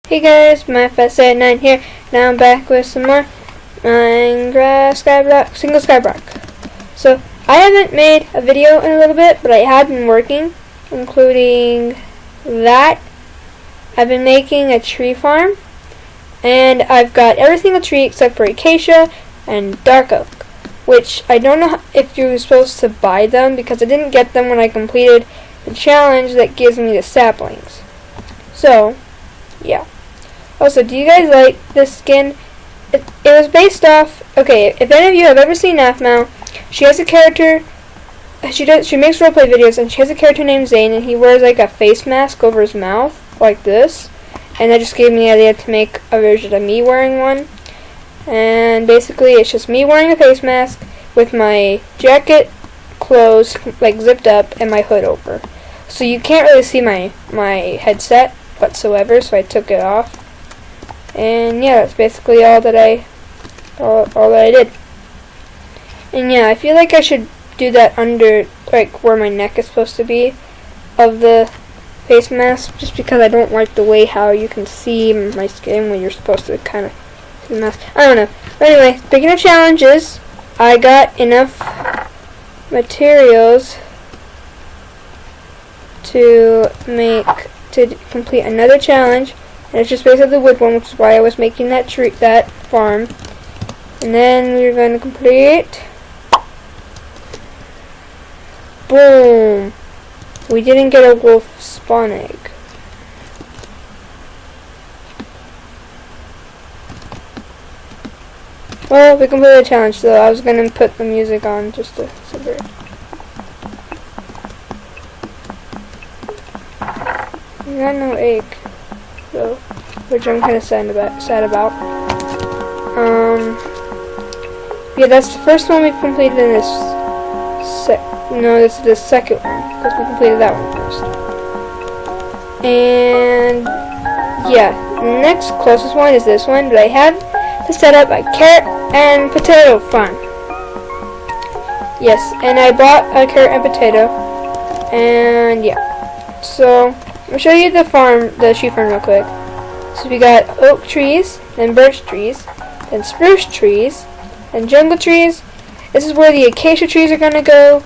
Hey guys, MyFS89 here. Now I'm back with some more Minecraft Skyblock, Single Skyblock. So, I haven't made a video in a little bit, but I have been working, including that. I've been making a tree farm, and I've got every single tree except for acacia and dark oak, which I don't know if you're supposed to buy them because I didn't get them when I completed the challenge that gives me the saplings. So, yeah. Also, do you guys like this skin? It was based off, okay, if any of you have ever seen Afmal, she has a character, she makes roleplay videos, and she has a character named Zane, and he wears like a face mask over his mouth, like this, and that just gave me the idea to make a version of me wearing one, and basically it's just me wearing a face mask with my jacket clothes, like zipped up, and my hood over. So you can't really see my headset whatsoever, so I took it off. And yeah, that's basically all that I did. And yeah, I feel like I should do that under, like, where my neck is supposed to be of the face mask, just because I don't like the way how you can see my skin when you're supposed to kind of see the mask. I don't know. But anyway, speaking of challenges, I got enough materials to complete another challenge. And it's just basically the wood one, which is why I was making that farm. And then we're going to complete. Boom! We didn't get a wolf spawn egg. Well, we completed the challenge, so I was going to put the music on just to subvert. We got no egg. So, which I'm kind of sad about. Yeah, that's the first one we've completed in this this is the second one, because we completed that one first. And, yeah, the next closest one is this one, but I have to set up a carrot and potato farm. Yes, and I bought a carrot and potato, and yeah. So, I'll show you the tree farm real quick. So we got oak trees, then birch trees, then spruce trees, then jungle trees. This is where the acacia trees are gonna go.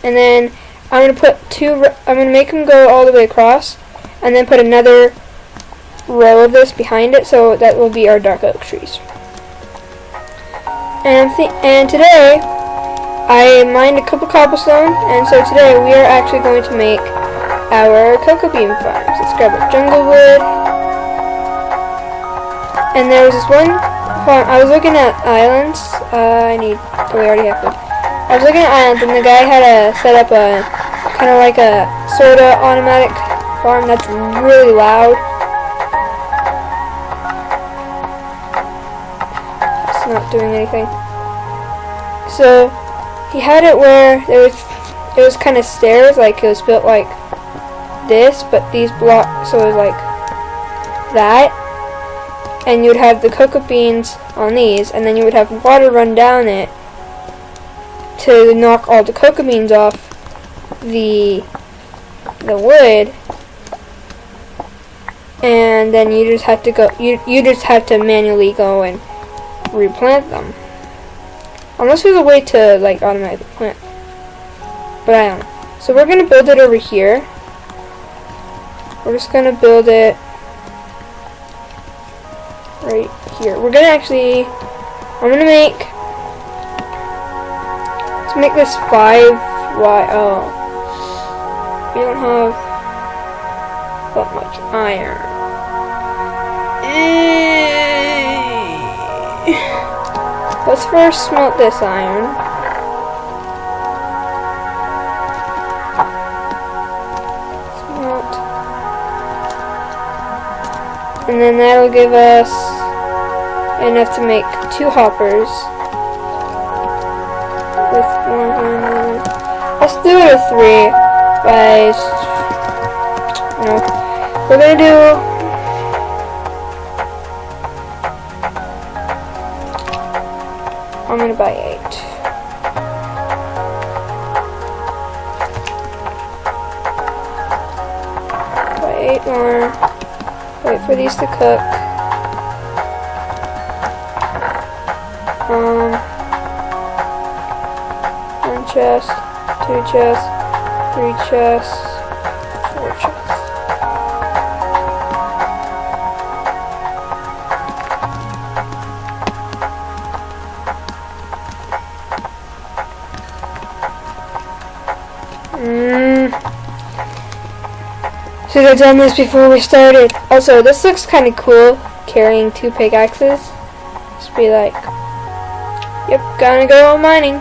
And then I'm gonna make them go all the way across, and then put another row of this behind it, so that will be our dark oak trees. And today I mined a couple cobblestone, and so today we are actually going to make our cocoa bean farms. Let's grab our jungle wood. And there was this one farm. I was looking at islands. We already have food. I was looking at islands, and the guy had set up a kind of like a sorta automatic farm that's really loud. It's not doing anything. So he had it where it was kind of stairs, like it was built like this, but these blocks, so it was like that, and you would have the cocoa beans on these, and then you would have water run down it to knock all the cocoa beans off the wood, and then you just have to manually go and replant them, unless there's a way to like automatically plant, but I don't know. So we're gonna build it over here. We're just gonna build it right here. I'm gonna make this 5 wide. Oh, we don't have that much iron. Let's first smelt this iron. And then that'll give us enough to make 2 hoppers. With 100. Let's do it with 3. Guys, we're gonna do. I'm gonna buy 8. Buy 8 more. Wait for these to cook. One chest, 2 chests, 3 chests, 4 chests. Should have done this before we started. Also, this looks kind of cool, carrying 2 pickaxes. Just be like, yep, gonna go mining.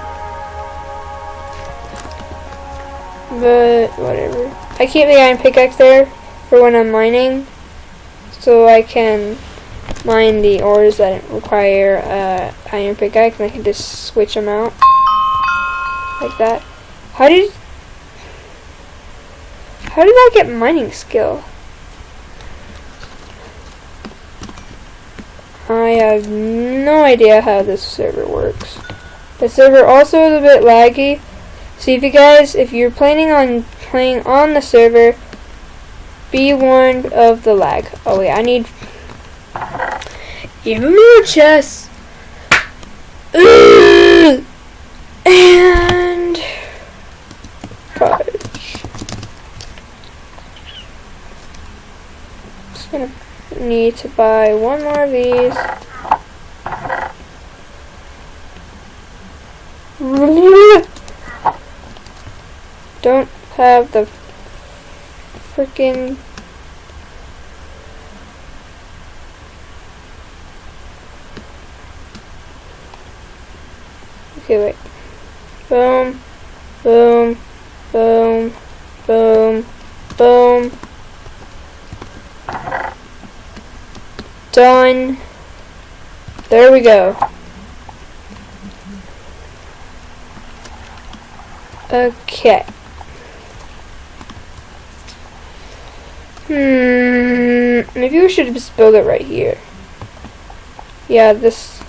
But, whatever. I keep the iron pickaxe there for when I'm mining, so I can mine the ores that require iron pickaxe, and I can just switch them out. Like that. How did I get mining skill? I have no idea how this server works. The server also is a bit laggy. So if you're planning on playing on the server, be warned of the lag. Oh wait, I need even more chests. And fudge. Just gonna need to buy 1 more of these. Don't have the freaking okay, wait. Boom, boom, boom, boom, boom. Done. There we go. Okay. Maybe we should just build it right here. Yeah, this.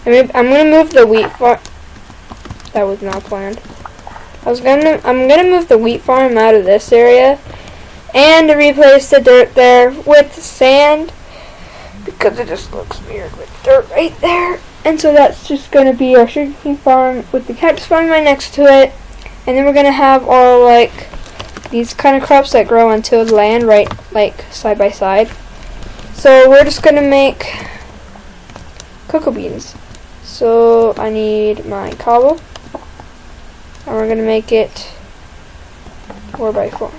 I'm gonna move the wheat farm. That was not planned. I'm gonna move the wheat farm out of this area and replace the dirt there with sand because it just looks weird with dirt right there. And so that's just gonna be our sugarcane farm with the cactus farm right next to it. And then we're gonna have all like these kind of crops that grow on tilled land right like side by side. So we're just gonna make cocoa beans. So I need my cobble, and we're gonna make it 4x4,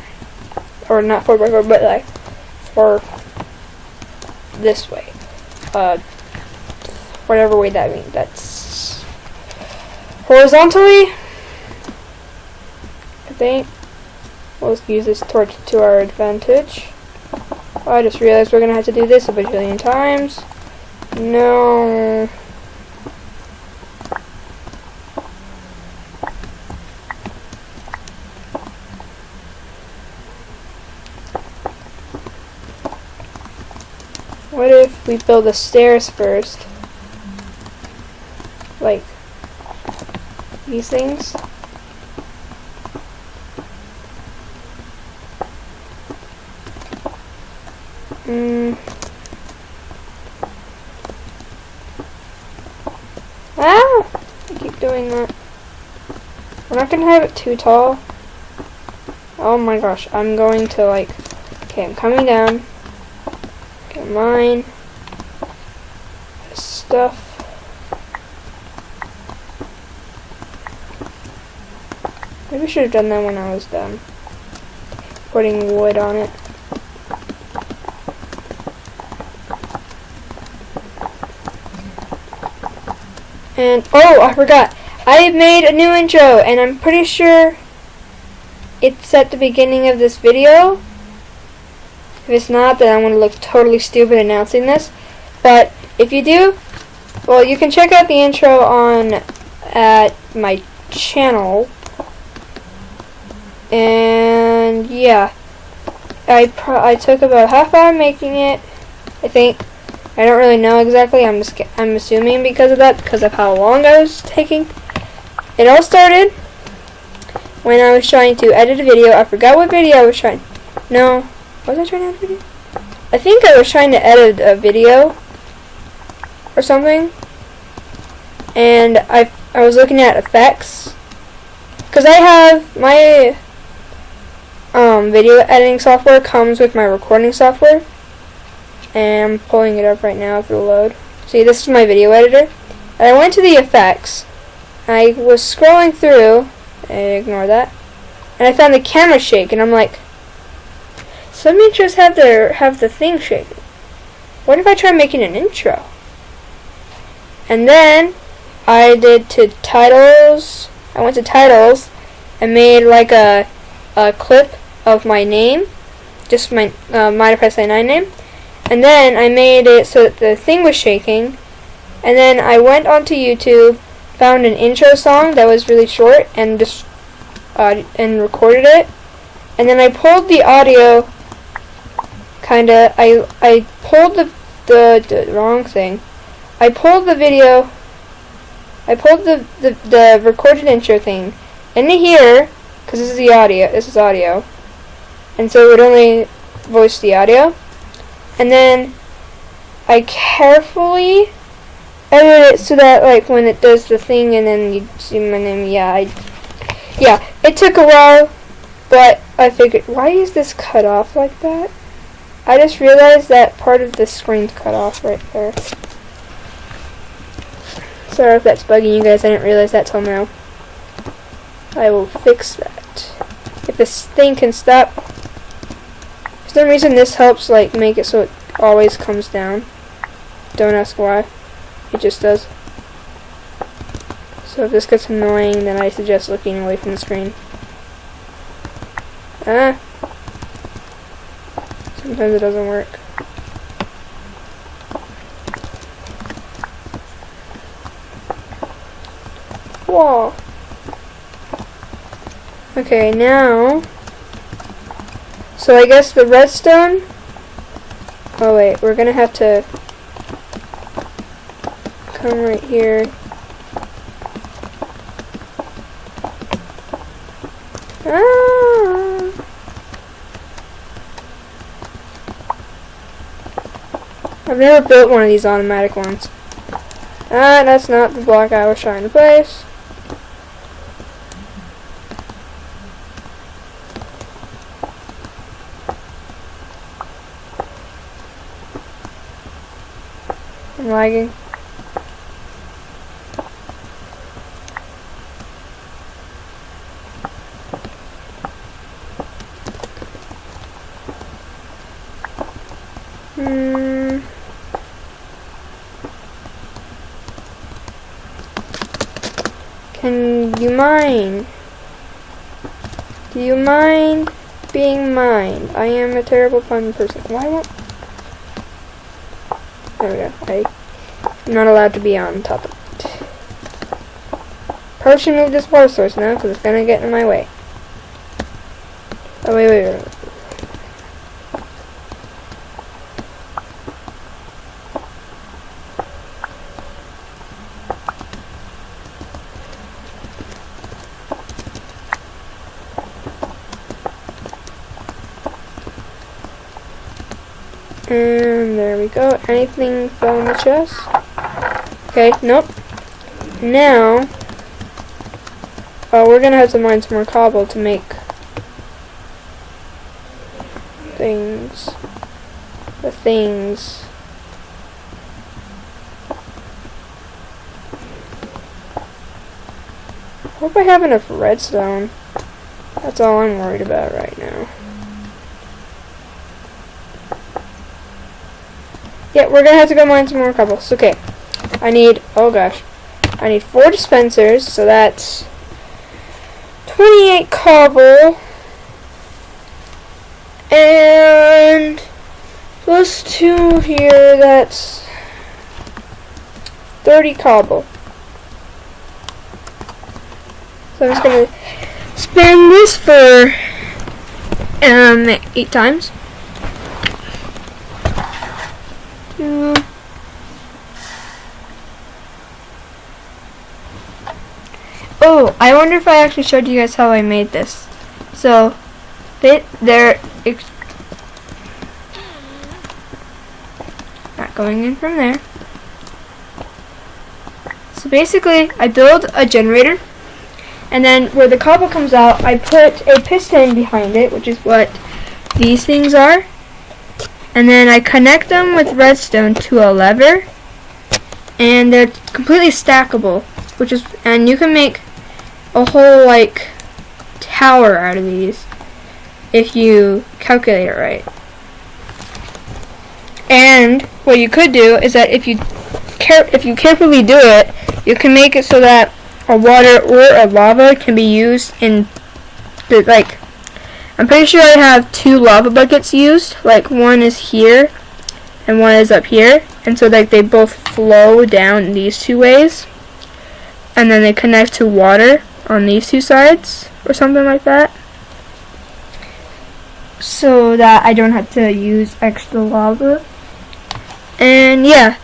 or not 4x4, but like 4 this way. Whatever way that means. That's horizontally, I think. We'll use this torch to our advantage. Oh, I just realized we're gonna have to do this a bajillion times. No. What if we build the stairs first? Like these things? Ah! I keep doing that. We're not gonna have it too tall. Oh my gosh, I'm going to like... Okay, I'm coming down. Okay, mine. This stuff. Maybe I should have done that when I was done putting wood on it. And, oh, I forgot. I made a new intro, and I'm pretty sure it's at the beginning of this video. If it's not, then I'm going to look totally stupid announcing this. But if you do, well, you can check out the intro at my channel. And, yeah. I took about half hour making it, I think. I don't really know exactly. I'm assuming because of how long I was taking. It all started when I was trying to edit a video. I forgot what video I was trying. No, was I trying to edit a video? I think I was trying to edit a video or something, and I was looking at effects, because I have my video editing software comes with my recording software, and I'm pulling it up right now for the load. See, this is my video editor, and I went to the effects. I was scrolling through, ignore that, and I found the camera shake, and I'm like, some intros have the thing shaking. What if I try making an intro? And then I went to titles and made like a clip of my name, just my Mind If I Say 9 name, and then I made it so that the thing was shaking, and then I went onto YouTube, found an intro song that was really short, and just and recorded it, and then I pulled the audio. I pulled the wrong thing. I pulled the video. I pulled the recorded intro thing into here, because this is the audio. This is audio, and so it would only voice the audio. And then I carefully edit it so that like when it does the thing, and then you see my name. Yeah. It took a while, but I figured, why is this cut off like that? I just realized that part of the screen's cut off right there. Sorry if that's bugging you guys, I didn't realize that till now. I will fix that. If this thing can stop. For some reason this helps like make it so it always comes down. Don't ask why. It just does. So if this gets annoying, then I suggest looking away from the screen. Sometimes it doesn't work. Whoa. Okay, now. So I guess the redstone. Oh wait, we're gonna have to come right here. I've never built one of these automatic ones. That's not the block I was trying to place. I'm lagging. Can you mine? Do you mind being mined? I am a terrible pun person. Why won't... There we go. I'm not allowed to be on top of it. Probably should move this water source now because it's gonna get in my way. Oh, wait. And there we go. Anything fell in the chest? Okay, nope. Now, we're gonna have to mine some more cobble to make things. The things. Hope I have enough redstone. That's all I'm worried about right now. Yeah, we're gonna have to go mine some more cobbles. Okay. I need 4 dispensers, so that's 28 cobble. And plus 2 here, that's 30 cobble. So I'm just gonna spin this for 8 times. Oh, I wonder if I actually showed you guys how I made this. So, going in from there. So basically, I build a generator, and then where the cobble comes out, I put a piston behind it, which is what these things are. And then I connect them with redstone to a lever, and they're completely stackable, and you can make a whole like tower out of these if you calculate it right. And what you could do is that if you carefully do it, you can make it so that a water or a lava can be used in the, like, I'm pretty sure I have 2 lava buckets used. Like, one is here and one is up here, and so like they both flow down these 2 ways, and then they connect to water on these 2 sides or something like that, so that I don't have to use extra lava. And yeah,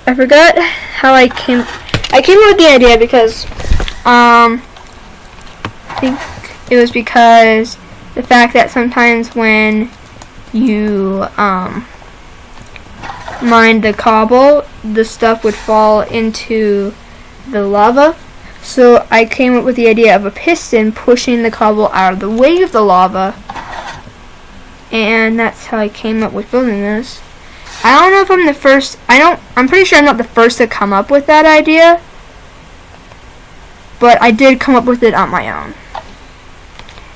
I forgot how I came up with the idea because I think it was because the fact that sometimes when you mine the cobble, the stuff would fall into the lava. So I came up with the idea of a piston pushing the cobble out of the way of the lava, and that's how I came up with building this. I don't know if I'm the first. I'm pretty sure I'm not the first to come up with that idea, but I did come up with it on my own.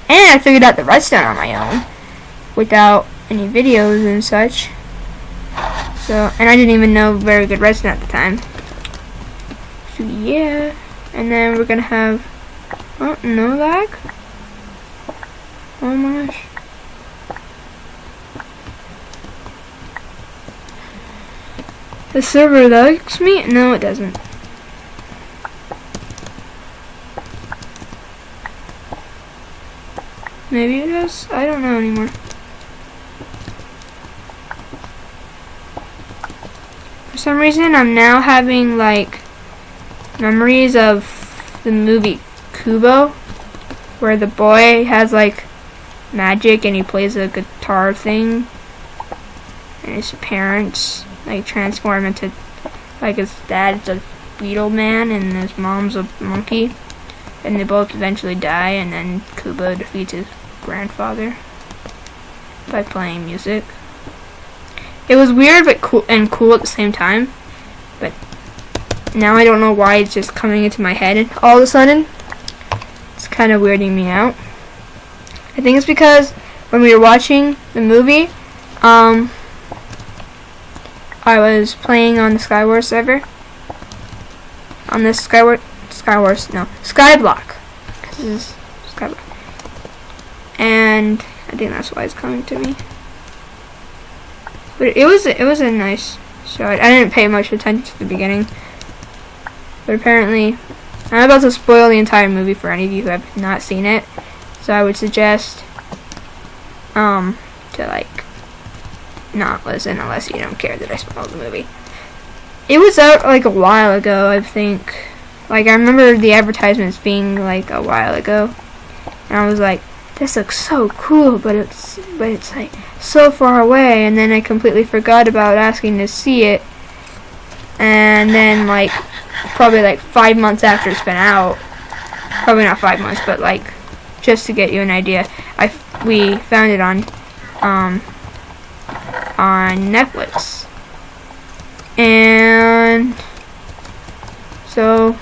And I figured out the redstone on my own without any videos and such. So, and I didn't even know very good redstone at the time. So yeah, and then we're gonna have, oh, no lag. Oh my gosh. The server likes me? No, it doesn't. Maybe it does? I don't know anymore. For some reason, I'm now having, like, memories of the movie Kubo, where the boy has, like, magic and he plays a guitar thing, and his parents like transform into, like, his dad's a beetle man and his mom's a monkey, and they both eventually die, and then Kubo defeats his grandfather by playing music. It was weird but cool at the same time, but now I don't know why it's just coming into my head all of a sudden. It's kind of weirding me out. I think it's because when we were watching the movie, I was playing on the Skywars server. On this Skyblock. Because this is Skyblock. And I think that's why it's coming to me. But it was a nice show. I didn't pay much attention to the beginning. But apparently, I'm about to spoil the entire movie for any of you who have not seen it. So I would suggest to, like, not listen unless you don't care that I spoiled the movie. It was out like a while ago, I think. Like, I remember the advertisements being like a while ago, and I was like, this looks so cool, but it's like so far away. And then I completely forgot about asking to see it, and then like probably like 5 months after it's been out, probably not 5 months, but like just to get you an idea, we found it on Netflix, and so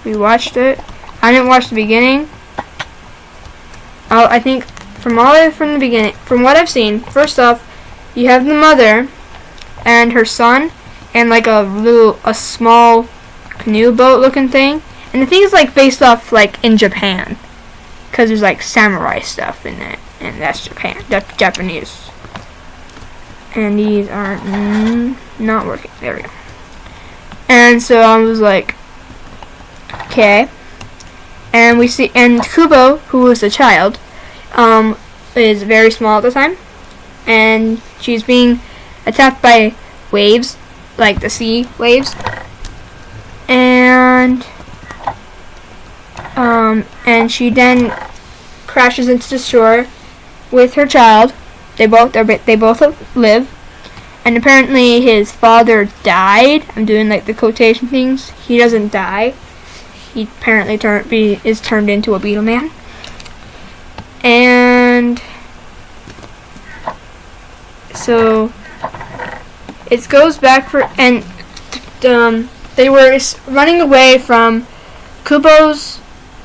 we watched it. I didn't watch the beginning. I think from the beginning, from what I've seen, first off, you have the mother and her son and like a small canoe boat looking thing, and the thing is like based off like in Japan, because there's like samurai stuff in it, and that's Japan, that's Japanese. And these aren't not working. There we go. And so I was like, okay. And we see, and Kubo, who was the child, is very small at the time, and she's being attacked by waves, like the sea waves, and she then crashes into the shore with her child. They both live, and And apparently his father died. I'm doing like the quotation things. He doesn't die. He apparently is turned into a beetle man. And so it goes back they were running away from Kubo's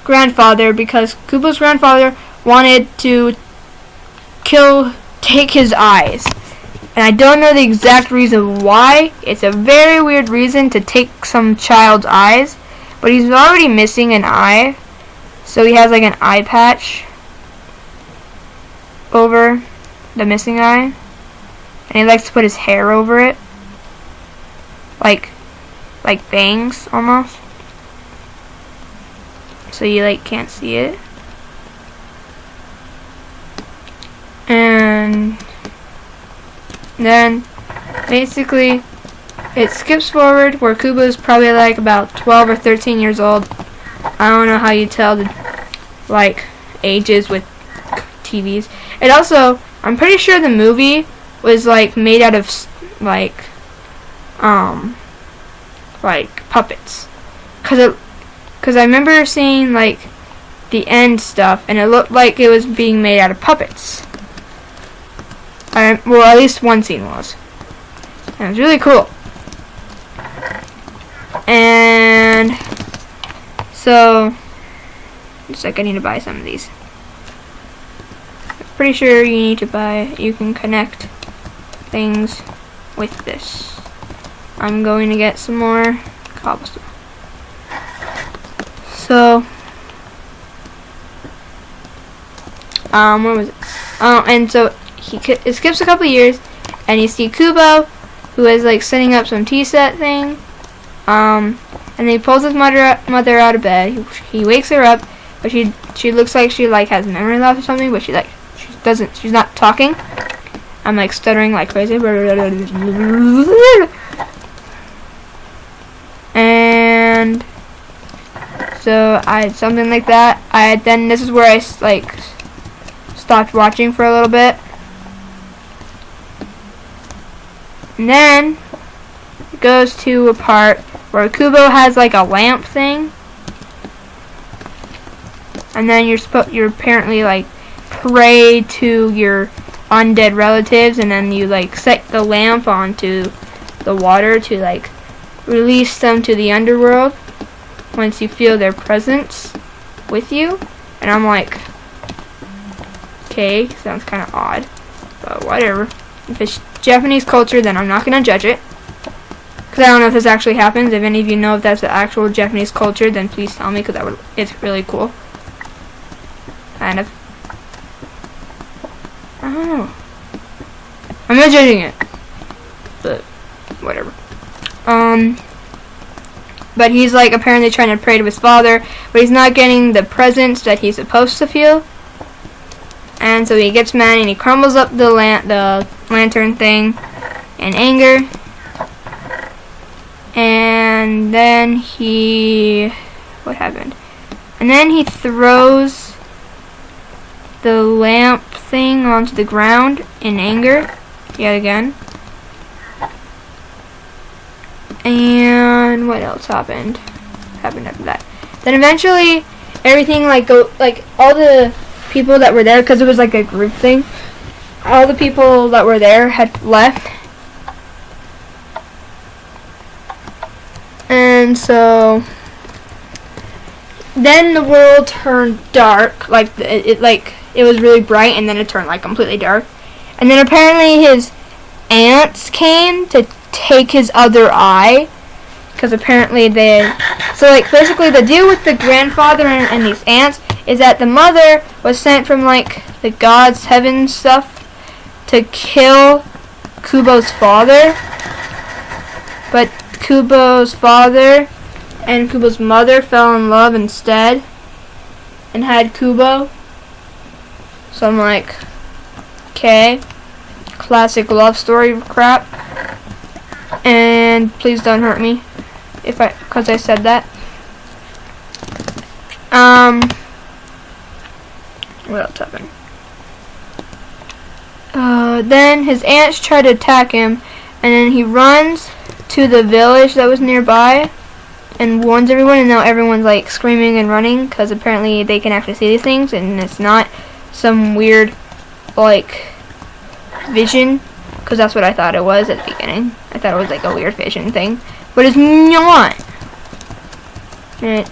grandfather because Kubo's grandfather wanted to take his eyes. And I don't know the exact reason why. It's a very weird reason to take some child's eyes. But he's already missing an eye. So he has like an eye patch over the missing eye. And he likes to put his hair over it. Like bangs almost. So you like can't see it. And then basically it skips forward where Kubo's probably like about 12 or 13 years old. I don't know how you tell the like ages with TVs. It also, I'm pretty sure the movie was like made out of like puppets. Cause I remember seeing like the end stuff and it looked like it was being made out of puppets. Well, at least one scene was. And it was really cool. And so, just like I need to buy some of these. I'm pretty sure you can connect things with this. I'm going to get some more cobblestone. So, where was it? Oh, and so it skips a couple years, and you see Kubo, who is like setting up some tea set thing. And then he pulls his mother out of bed. He wakes her up, but she looks like she like has memory loss or something, but she's not talking. I'm like stuttering like crazy. And so something like that. Then this is where I like stopped watching for a little bit. And then it goes to a part where Kubo has like a lamp thing, and then you're apparently like pray to your undead relatives, and then you like set the lamp onto the water to like release them to the underworld once you feel their presence with you. And I'm like, okay, sounds kind of odd, but whatever. If it's Japanese culture, then I'm not gonna judge it. Because I don't know if this actually happens. If any of you know if that's the actual Japanese culture, then please tell me, because it's really cool. Kind of. I don't know. I'm not judging it. But, whatever. But he's like apparently trying to pray to his father, but he's not getting the presence that he's supposed to feel. And so he gets mad and he crumbles up the lantern thing in anger. And then what happened? And then he throws the lamp thing onto the ground in anger, yet again. And what else happened? Happened after that. Then eventually, everything like all the people that were there, because it was like a group thing. All the people that were there had left. And so then the world turned dark, it was really bright, and then it turned like completely dark. And then apparently his aunts came to take his other eye, because apparently basically the deal with the grandfather and these aunts is that the mother was sent from like the gods, heaven stuff to kill Kubo's father, but Kubo's father and Kubo's mother fell in love instead and had Kubo. So I'm like, okay, classic love story crap. And please don't hurt me because I said that. What else happened? Then his aunts tried to attack him, and then he runs to the village that was nearby and warns everyone, and now everyone's like screaming and running because apparently they can actually see these things and it's not some weird like vision, because that's what I thought it was at the beginning. I thought it was like a weird vision thing, but it's not.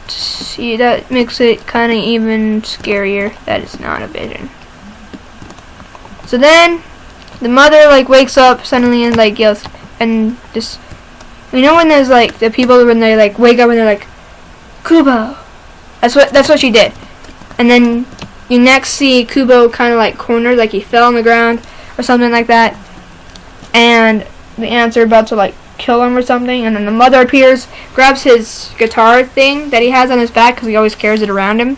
See, that makes it kind of even scarier that it's not a vision. So then the mother like wakes up suddenly and like yells, and just, you know when there's like the people when they like wake up and they're like, Kubo. That's what she did. And then you next see Kubo kind of like cornered, like he fell on the ground or something like that, and the ants are about to like kill him or something, and then the mother appears, grabs his guitar thing that he has on his back because he always carries it around him,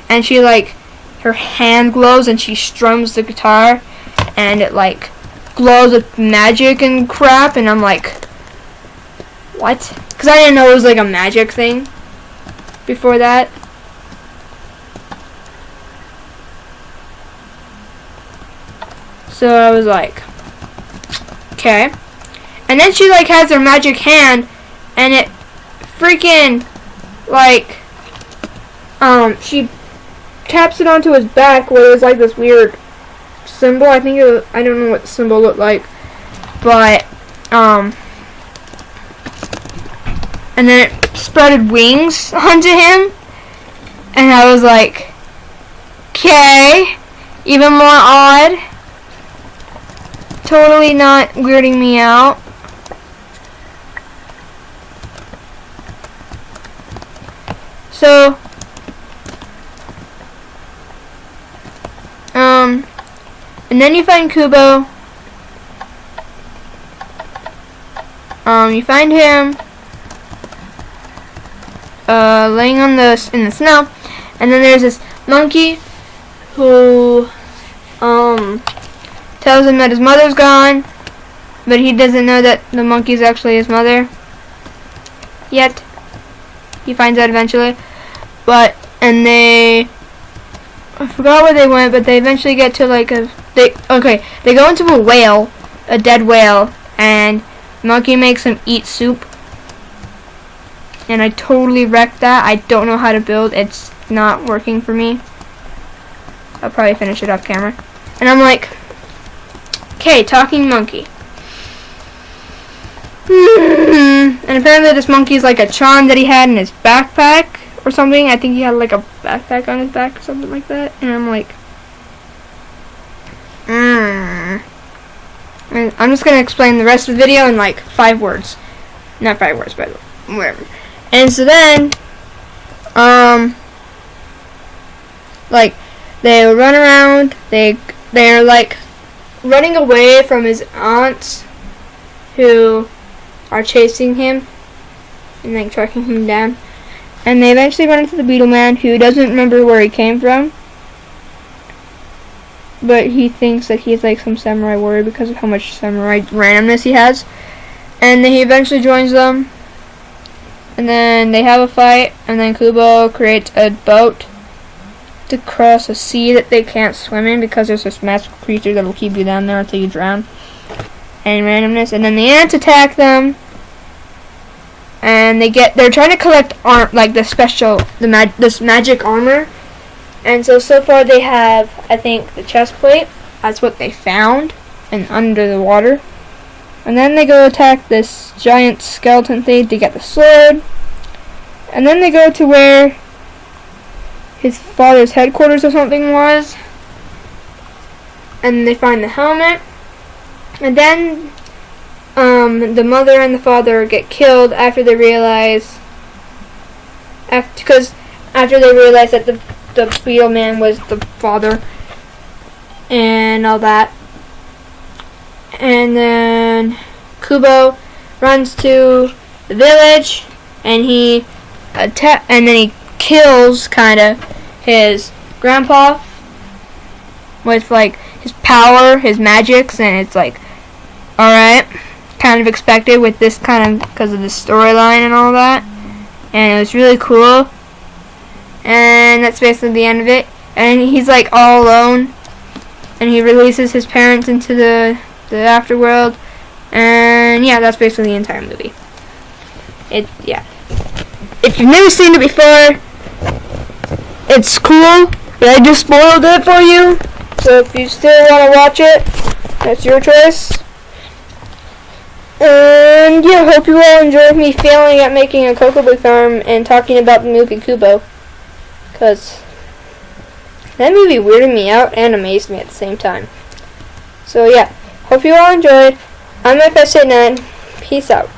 and she like, her hand glows and she strums the guitar and it like glows with magic and crap, and I'm like, what? Because I didn't know it was like a magic thing before that. So I was like, okay. And then she like has her magic hand, and it freaking like she taps it onto his back where there's like this weird symbol. I don't know what the symbol looked like, but and then it sprouted wings onto him, and I was like, okay, even more odd. Totally not weirding me out. So, and then you find Kubo. You find him laying on in the snow, and then there's this monkey who tells him that his mother's gone, but he doesn't know that the monkey's actually his mother yet. He finds out eventually. I forgot where they went, but they eventually get to like they go into a dead whale, and monkey makes him eat soup. And I totally wrecked that. I don't know how to build. It's not working for me. I'll probably finish it off camera. And I'm like, okay, talking monkey. And apparently this monkey is like a charm that he had in his backpack or something. I think he had like a backpack on his back or something like that. And I'm like, And I'm just gonna explain the rest of the video in like 5 words. Not 5 words, but whatever. And so then, like, they run around. They're like running away from his aunts, who are chasing him and like tracking him down. And they eventually run into the Beetle Man, who doesn't remember where he came from, but he thinks that he's like some samurai warrior because of how much samurai randomness he has. And then he eventually joins them, and then they have a fight, and then Kubo creates a boat to cross a sea that they can't swim in because there's this magical creature that will keep you down there until you drown. And randomness, and then the ants attack them, and they're trying to collect this magic armor. And so far they have, I think, the chest plate. That's what they found, and under the water. And then they go attack this giant skeleton thing to get the sword. And then they go to where his father's headquarters or something was, and they find the helmet. And then the mother and the father get killed after they realize that the Beetle Man was the father and all that. And then Kubo runs to the village, and and then he kills kind of his grandpa with like his power, his magics, and it's like, alright, kind of expected with this kind of, because of the storyline and all that. And it was really cool. And that's basically the end of it. And he's like all alone, and he releases his parents into the afterworld, And yeah, that's basically the entire movie. Yeah. If you've never seen it before, it's cool, but I just spoiled it for you. So if you still want to watch it, that's your choice. And yeah, hope you all enjoyed me failing at making a Cocoa farm and talking about the movie Kubo. Because that movie weirded me out and amazed me at the same time. So yeah, hope you all enjoyed. I'm FS89. Peace out.